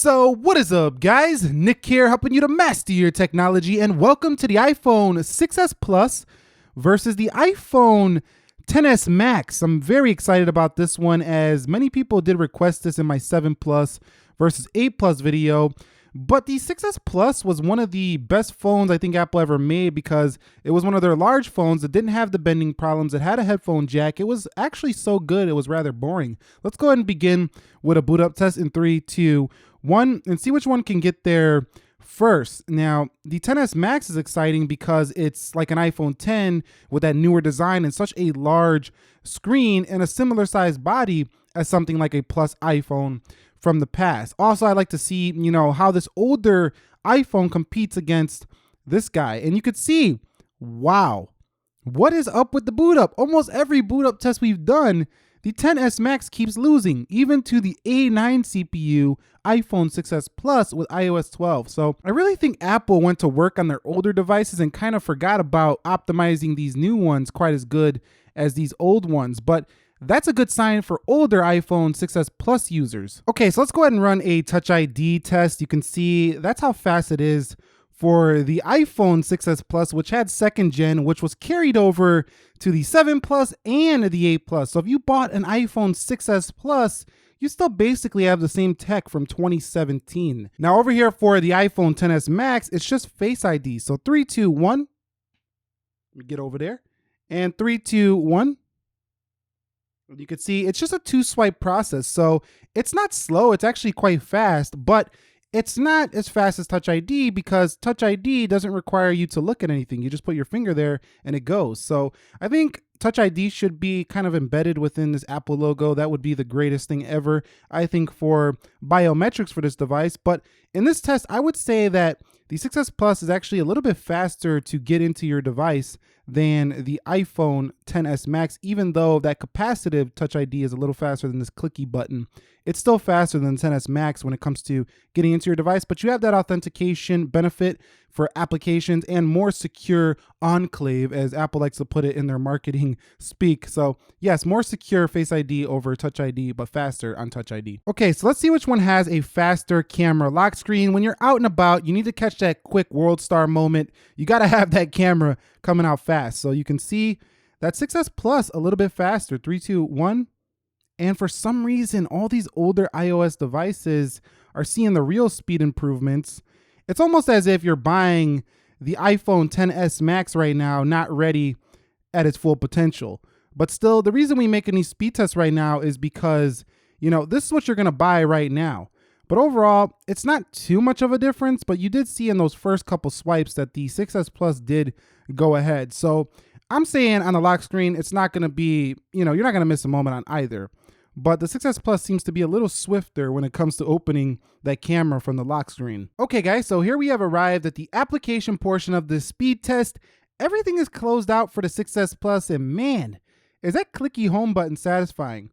So what is up, guys? Nick here, helping you to master your technology, and welcome to the iPhone 6s Plus versus the iPhone XS Max. I'm very excited about this one, as many people did request this in my 7 Plus versus 8 Plus video. But the 6s Plus was one of the best phones I think Apple ever made, because it was one of their large phones that didn't have the bending problems. It had a headphone jack. It was actually so good, it was rather boring. Let's go ahead and begin with a boot up test in 3, 2, 1, and see which one can get there first. Now, the XS Max is exciting because it's like an iPhone 10 with that newer design and such a large screen and a similar sized body as something like a Plus iPhone from the past. Also, I like to see, how this older iPhone competes against this guy. And you could see, wow, what is up with the boot up? Almost every boot up test we've done, the XS Max keeps losing, even to the A9 CPU iPhone 6s Plus with iOS 12. So I really think Apple went to work on their older devices and kind of forgot about optimizing these new ones quite as good as these old ones. But that's a good sign for older iPhone 6s Plus users. Okay, so let's go ahead and run a Touch ID test. You can see that's how fast it is for the iPhone 6s Plus, which had 2nd gen, which was carried over to the 7 Plus and the 8 Plus. So if you bought an iPhone 6s Plus, you still basically have the same tech from 2017. Now over here for the iPhone XS Max, it's just Face ID. So 3, 2, 1. Let me get over there. And 3, 2, 1. You can see it's just a 2-swipe process. So it's not slow, it's actually quite fast, but it's not as fast as Touch ID, because Touch ID doesn't require you to look at anything. You just put your finger there and it goes. So I think Touch ID should be kind of embedded within this Apple logo. That would be the greatest thing ever, I think, for biometrics for this device. But in this test, I would say that the 6s Plus is actually a little bit faster to get into your device than the iPhone XS Max, even though that capacitive Touch ID is a little faster than this clicky button. It's still faster than XS Max when it comes to getting into your device, but you have that authentication benefit for applications and more secure enclave, as Apple likes to put it in their marketing speak. So yes, more secure Face ID over Touch ID, but faster on Touch ID. Okay, so let's see which one has a faster camera lock screen. When you're out and about, you need to catch that quick world star moment. You got to have that camera coming out fast. So you can see that 6s Plus a little bit faster, 3, 2, 1. And for some reason, all these older iOS devices are seeing the real speed improvements. It's almost as if you're buying the iPhone XS Max right now, not ready at its full potential. But still, the reason we making these speed tests right now is because, this is what you're going to buy right now. But overall, it's not too much of a difference, but you did see in those first couple swipes that the 6s Plus did go ahead. So I'm saying on the lock screen, it's not going to be, you're not going to miss a moment on either. But the 6s Plus seems to be a little swifter when it comes to opening that camera from the lock screen. Okay guys, so here we have arrived at the application portion of the speed test. Everything is closed out for the 6s Plus, and man, is that clicky home button satisfying.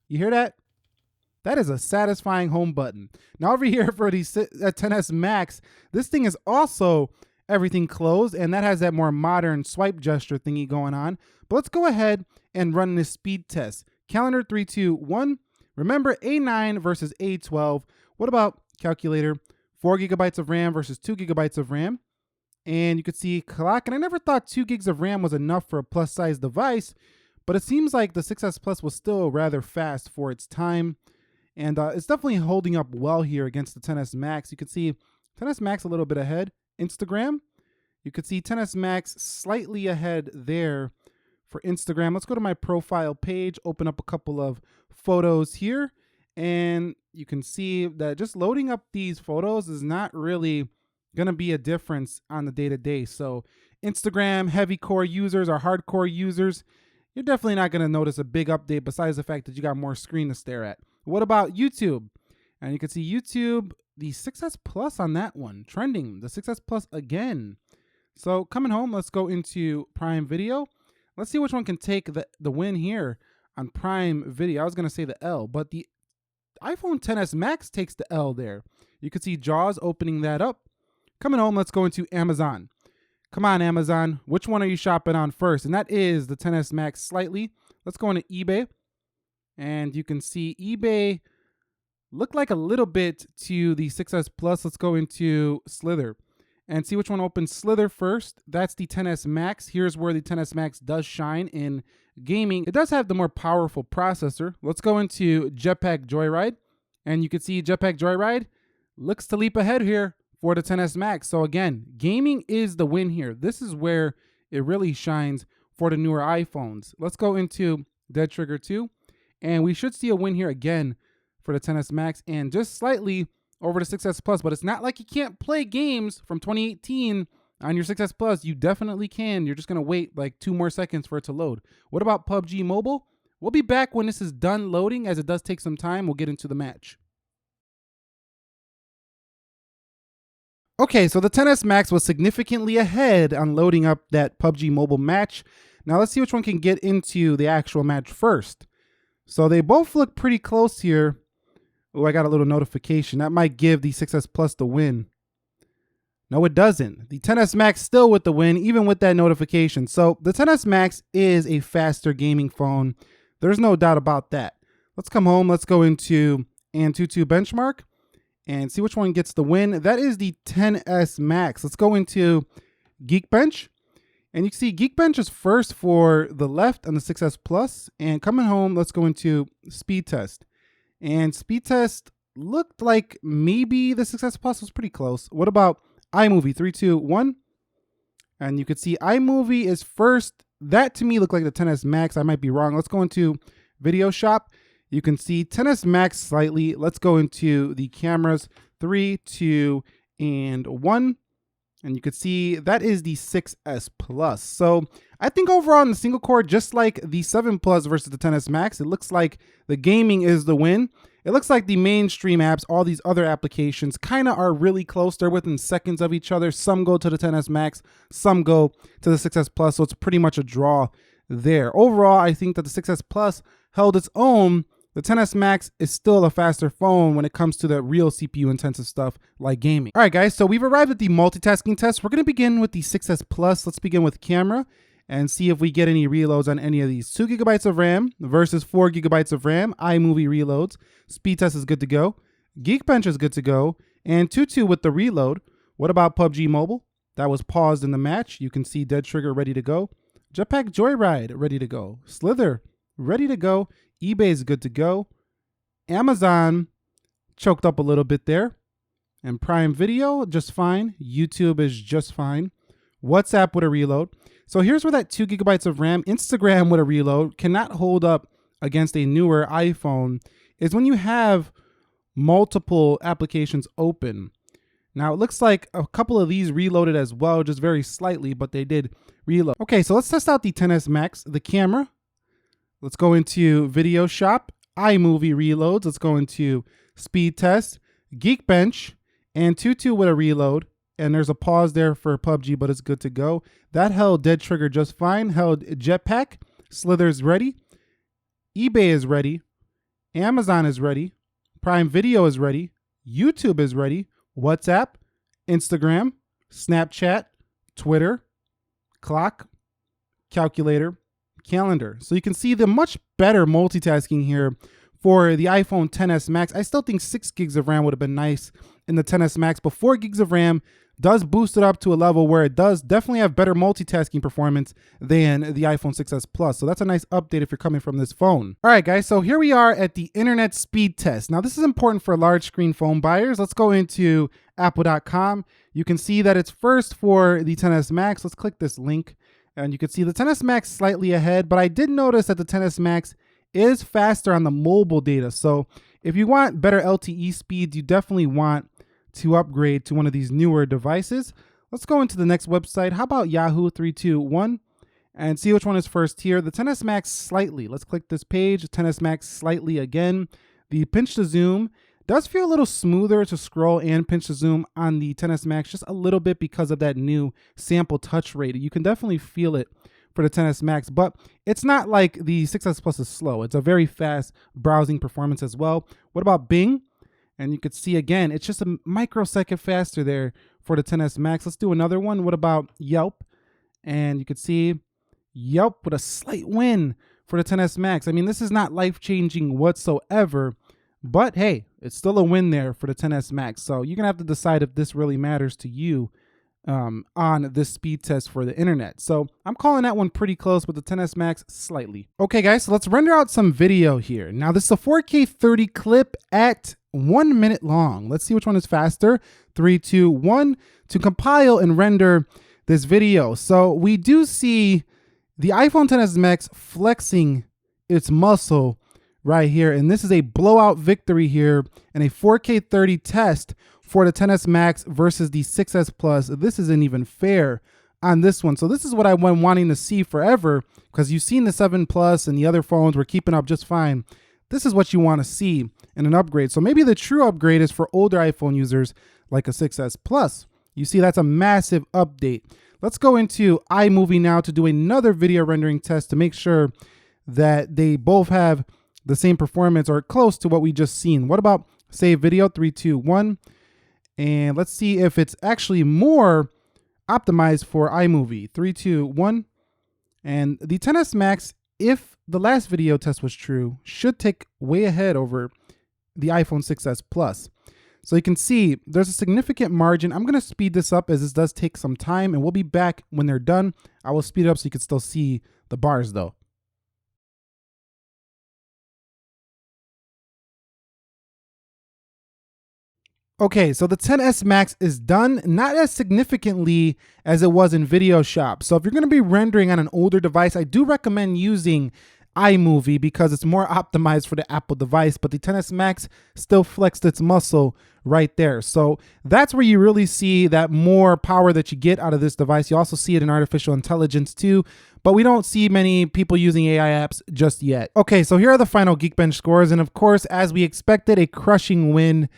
You hear that? That is a satisfying home button. Now over here for the XS Max, this thing is also everything closed, and that has that more modern swipe gesture thingy going on. But let's go ahead and run this speed test. Calendar 3, 2, 1. Remember, A9 versus A12. What about calculator? 4 gigabytes of RAM versus 2 gigabytes of RAM. And you could see clock. And I never thought 2 gigs of RAM was enough for a plus size device, but it seems like the 6s Plus was still rather fast for its time. And it's definitely holding up well here against the XS Max. You could see XS Max a little bit ahead. Instagram, you could see XS Max slightly ahead there for Instagram. Let's go to my profile page, open up a couple of photos here, and you can see that just loading up these photos is not really gonna be a difference on the day-to-day. So Instagram heavy core users or hardcore users, you're definitely not gonna notice a big update besides the fact that you got more screen to stare at. What about YouTube? And you can see YouTube, the 6s Plus on that one, trending, the 6s Plus again. So coming home, let's go into Prime Video. Let's see which one can take the win here on Prime Video. I was going to say the L, but the iPhone XS Max takes the L there. You can see Jaws opening that up. Coming home, let's go into Amazon. Come on, Amazon. Which one are you shopping on first? And that is the XS Max slightly. Let's go into eBay. And you can see eBay look like a little bit to the 6S Plus. Let's go into Slither and see which one opens Slither first. That's the XS Max. Here's where the XS Max does shine in gaming. It does have the more powerful processor. Let's go into Jetpack Joyride, and you can see Jetpack Joyride looks to leap ahead here for the XS Max. So again, gaming is the win here. This is where it really shines for the newer iPhones. Let's go into Dead Trigger 2, and we should see a win here again for the XS Max and just slightly over the 6S Plus. But it's not like you can't play games from 2018 on your 6S Plus. You definitely can. You're just going to wait like 2 more seconds for it to load. What about PUBG Mobile? We'll be back when this is done loading, as it does take some time. We'll get into the match. Okay, so the XS Max was significantly ahead on loading up that PUBG Mobile match. Now let's see which one can get into the actual match first. So they both look pretty close here. Oh, I got a little notification. That might give the 6S Plus the win. No, it doesn't. The XS Max still with the win, even with that notification. So the XS Max is a faster gaming phone. There's no doubt about that. Let's come home. Let's go into Antutu Benchmark and see which one gets the win. That is the XS Max. Let's go into Geekbench. And you can see Geekbench is first for the left on the 6S Plus. And coming home, let's go into Speed Test. And Speed Test looked like maybe the 6S Plus was pretty close. What about Imovie? 3, 2, 1. And you could see Imovie is first. That to me looked like the XS Max. I might be wrong. Let's go into Video Shop. You can see XS Max slightly. Let's go into the cameras. 3, 2, and 1. And you could see that is the 6S Plus. So I think overall in the single core, just like the 7 Plus versus the XS Max, it looks like the gaming is the win. It looks like the mainstream apps, all these other applications kind of are really close. They're within seconds of each other. Some go to the XS Max, some go to the 6S Plus. So it's pretty much a draw there. Overall, I think that the 6S Plus held its own. The XS Max is still a faster phone when it comes to the real CPU intensive stuff like gaming. All right, guys, so we've arrived at the multitasking test. We're going to begin with the 6S Plus. Let's begin with camera and see if we get any reloads on any of these. 2 GB of RAM versus 4 GB of RAM. iMovie reloads. Speed test is good to go. Geekbench is good to go. And Antutu with the reload. What about PUBG Mobile? That was paused in the match. You can see Dead Trigger ready to go. Jetpack Joyride ready to go. Slither ready to go. eBay is good to go. Amazon choked up a little bit there. And Prime Video, just fine. YouTube is just fine. WhatsApp with a reload. So here's where that 2 GB of RAM, Instagram with a reload, cannot hold up against a newer iPhone, is when you have multiple applications open. Now it looks like a couple of these reloaded as well, just very slightly, but they did reload. Okay, so let's test out the XS Max, the camera. Let's go into Video Shop, iMovie reloads. Let's go into Speed Test, Geekbench, and Antutu with a reload. And there's a pause there for PUBG, but it's good to go. That held Dead Trigger just fine. Held Jetpack. Slither's ready. eBay is ready. Amazon is ready. Prime Video is ready. YouTube is ready. WhatsApp, Instagram, Snapchat, Twitter, clock, calculator, calendar. So you can see the much better multitasking here for the iPhone XS Max. I still think 6 gigs of RAM would have been nice in the XS Max, but 4 gigs of RAM does boost it up to a level where it does definitely have better multitasking performance than the iPhone 6S Plus. So that's a nice update if you're coming from this phone. All right, guys, so here we are at the internet speed test. Now, this is important for large screen phone buyers. Let's go into apple.com. You can see that it's first for the XS Max. Let's click this link, and you can see the XS Max slightly ahead, but I did notice that the XS Max is faster on the mobile data. So if you want better LTE speeds, you definitely want to upgrade to one of these newer devices. Let's go into the next website. How about Yahoo 321 and see which one is first here. The XS Max slightly. Let's click this page. XS Max slightly again. The pinch to zoom does feel a little smoother to scroll and pinch to zoom on the XS Max just a little bit because of that new sample touch rate. You can definitely feel it for the XS Max, but it's not like the 6S Plus is slow. It's a very fast browsing performance as well. What about Bing? And you could see again, it's just a microsecond faster there for the XS Max. Let's do another one. What about Yelp? And you could see Yelp with a slight win for the XS Max. I mean, this is not life-changing whatsoever, but hey, It's still a win there for the XS Max. So you're gonna have to decide if this really matters to you on this speed test for the internet. So I'm calling that one pretty close, but the XS Max slightly. Okay guys, so let's render out some video here. Now this is a 4K 30 clip at 1 minute long. Let's see which one is faster. 3, 2, 1 to compile and render this video. So we do see the iPhone XS Max flexing its muscle right here. And this is a blowout victory here in a 4K 30 test for the XS Max versus the 6S Plus. This isn't even fair on this one. So this is what I've been wanting to see forever, because you've seen the 7 Plus and the other phones were keeping up just fine. This is what you want to see in an upgrade. So maybe the true upgrade is for older iPhone users like a 6S Plus. You see, that's a massive update. Let's go into iMovie now to do another video rendering test to make sure that they both have the same performance or close to what we just seen. What about save video? 3, 2, 1. And let's see if it's actually more optimized for iMovie. 3, 2, 1. And the XS Max, if the last video test was true, should take way ahead over the iPhone 6S Plus. So you can see there's a significant margin. I'm going to speed this up as this does take some time, and we'll be back when they're done. I will speed it up so you can still see the bars though. Okay, so the XS Max is done, not as significantly as it was in Video Shop. So if you're going to be rendering on an older device, I do recommend using iMovie because it's more optimized for the Apple device, but the XS Max still flexed its muscle right there. So that's where you really see that more power that you get out of this device. You also see it in artificial intelligence too, but we don't see many people using AI apps just yet. Okay, so here are the final Geekbench scores. And of course, as we expected, a crushing win,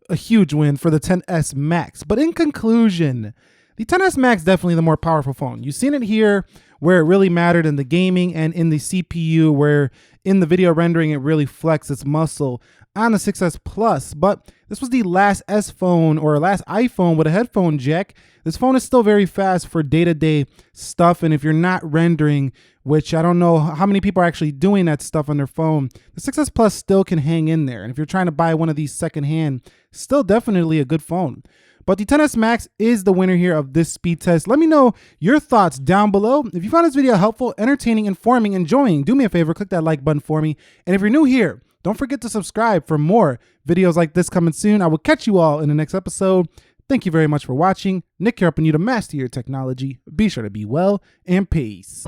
a huge win for the XS Max. But in conclusion, the XS Max definitely the more powerful phone. You've seen it here where it really mattered in the gaming and in the CPU, where in the video rendering it really flexed its muscle on the 6S Plus. But this was the last S phone or last iPhone with a headphone jack. This phone is still very fast for day-to-day stuff, and if you're not rendering, which I don't know how many people are actually doing that stuff on their phone, the 6S Plus still can hang in there. And if you're trying to buy one of these secondhand, still definitely a good phone. But the XS Max is the winner here of this speed test. Let me know your thoughts down below. If you found this video helpful, entertaining, informing, enjoying, do me a favor, click that like button for me. And if you're new here, don't forget to subscribe for more videos like this coming soon. I will catch you all in the next episode. Thank you very much for watching. Nick here helping you to master your technology. Be sure to be well and peace.